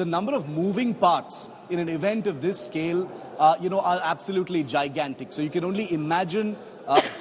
the number of moving parts in an event of this scale, are absolutely gigantic. So you can only imagine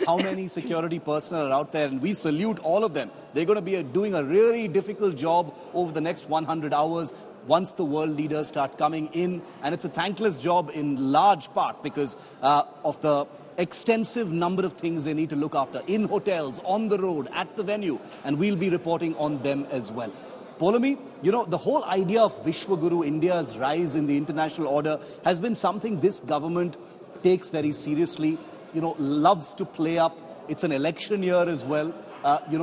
how many security personnel are out there, and we salute all of them. They're going to be doing a really difficult job over the next 100 hours once the world leaders start coming in. And it's a thankless job in large part because of the extensive number of things they need to look after in hotels, on the road, at the venue, and we'll be reporting on them as well. Polami, the whole idea of Vishwaguru, India's rise in the international order, has been something this government takes very seriously, loves to play up. It's an election year as well.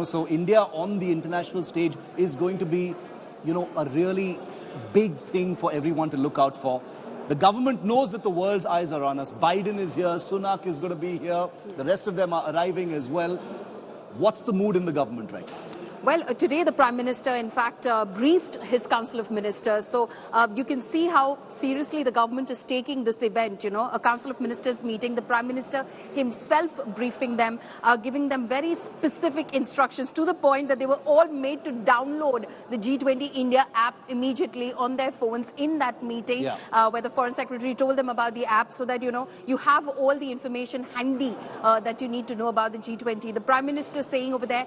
So India on the international stage is going to be, a really big thing for everyone to look out for. The government knows that the world's eyes are on us. Biden is here, Sunak is going to be here, the rest of them are arriving as well. What's the mood in the government right now? Well, today the Prime Minister, in fact, briefed his Council of Ministers. So you can see how seriously the government is taking this event, a Council of Ministers meeting, the Prime Minister himself briefing them, giving them very specific instructions to the point that they were all made to download the G20 India app immediately on their phones in that meeting, where the Foreign Secretary told them about the app so that, you have all the information handy that you need to know about the G20. The Prime Minister saying over there,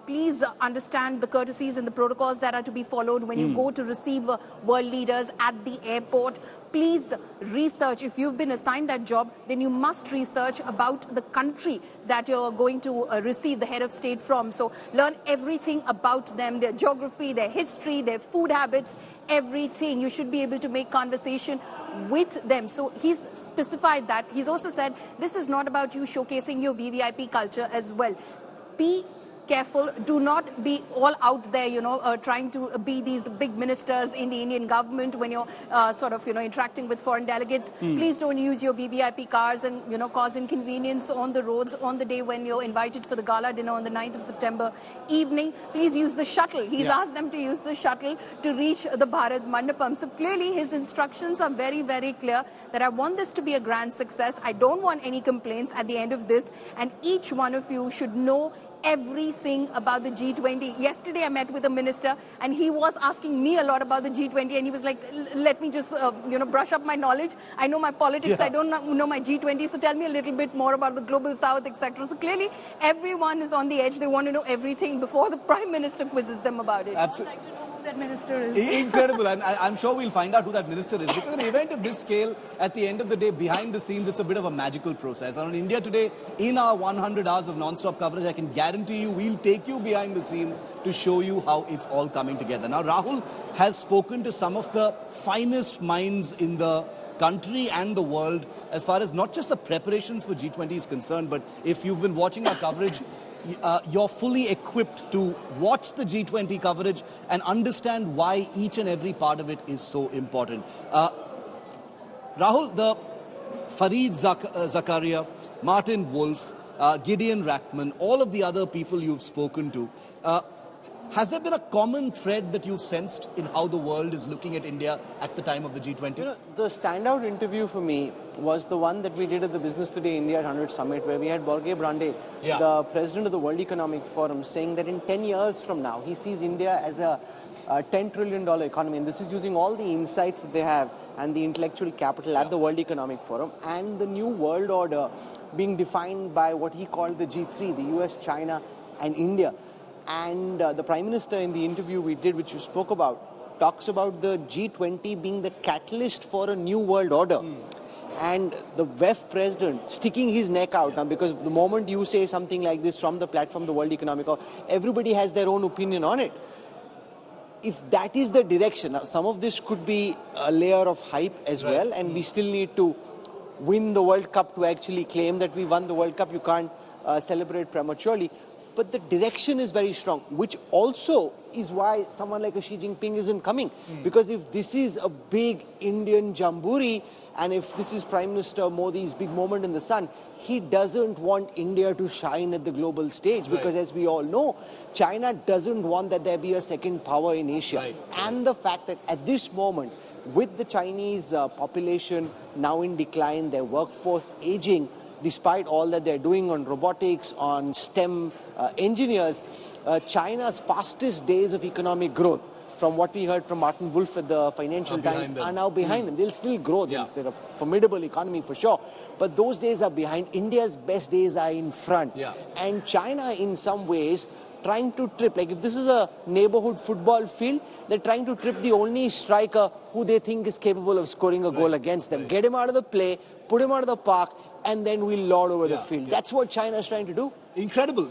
please understand the courtesies and the protocols that are to be followed when you go to receive world leaders at the airport. Please research. If you've been assigned that job, then you must research about the country that you're going to receive the head of state from. So learn everything about them, their geography, their history, their food habits, everything. You should be able to make conversation with them. So he's specified that. He's also said this is not about you showcasing your VVIP culture as well. Be careful. Do not be all out there, trying to be these big ministers in the Indian government when you're interacting with foreign delegates. Please don't use your VVIP cars and, cause inconvenience on the roads on the day when you're invited for the gala dinner on the 9th of September evening. Please use the shuttle. He's asked them to use the shuttle to reach the Bharat Mandapam. So clearly his instructions are very, very clear that I want this to be a grand success. I don't want any complaints at the end of this. And each one of you should know everything about the G20. Yesterday I met with a minister and he was asking me a lot about the G20 and he was like, let me just, brush up my knowledge. I know my politics, I don't know my G20, so tell me a little bit more about the Global South, etc. So clearly everyone is on the edge. They want to know everything before the Prime Minister quizzes them about it. Absolutely. I'd like to know who that minister is. Incredible, and I'm sure we'll find out who that minister is, because an event of this scale, at the end of the day, behind the scenes, it's a bit of a magical process. And on India Today, in our 100 hours of non-stop coverage, I can guarantee you we'll take you behind the scenes to show you how it's all coming together. Now, Rahul has spoken to some of the finest minds in the country and the world as far as not just the preparations for G20 is concerned, but if you've been watching our coverage, you're fully equipped to watch the G20 coverage and understand why each and every part of it is so important. Rahul, the Fareed Zakaria, Martin Wolf, Gideon Rackman, all of the other people you've spoken to, has there been a common thread that you've sensed in how the world is looking at India at the time of the G20? The standout interview for me was the one that we did at the Business Today India 100 Summit, where we had Borge Brande, the president of the World Economic Forum, saying that in 10 years from now, he sees India as a $10 trillion economy. And this is using all the insights that they have and the intellectual capital at the World Economic Forum and the new world order being defined by what he called the G3, the US, China, and India. And the Prime Minister, in the interview we did, which you spoke about, talks about the G20 being the catalyst for a new world order. And the WEF president sticking his neck out now, because the moment you say something like this from the platform, the World Economic Forum, everybody has their own opinion on it. If that is the direction, now some of this could be a layer of hype as well, and we still need to win the World Cup to actually claim that we won the World Cup. You can't celebrate prematurely. But the direction is very strong, which also is why someone like a Xi Jinping isn't coming. Because if this is a big Indian jamboree, and if this is Prime Minister Modi's big moment in the sun, he doesn't want India to shine at the global stage. Because as we all know, China doesn't want that there be a second power in Asia. And the fact that at this moment, with the Chinese population now in decline, their workforce aging, despite all that they're doing on robotics, on STEM engineers, China's fastest days of economic growth from what we heard from Martin Wolf at the Financial Times, are now behind them. They'll still grow. Yeah. They're a formidable economy for sure. But those days are behind. India's best days are in front. Yeah. And China, in some ways, trying to trip. Like if this is a neighborhood football field, they're trying to trip the only striker who they think is capable of scoring a goal against them. Get him out of the play, put him out of the park, and then we'll lord over the field. That's what China is trying to do. Incredible.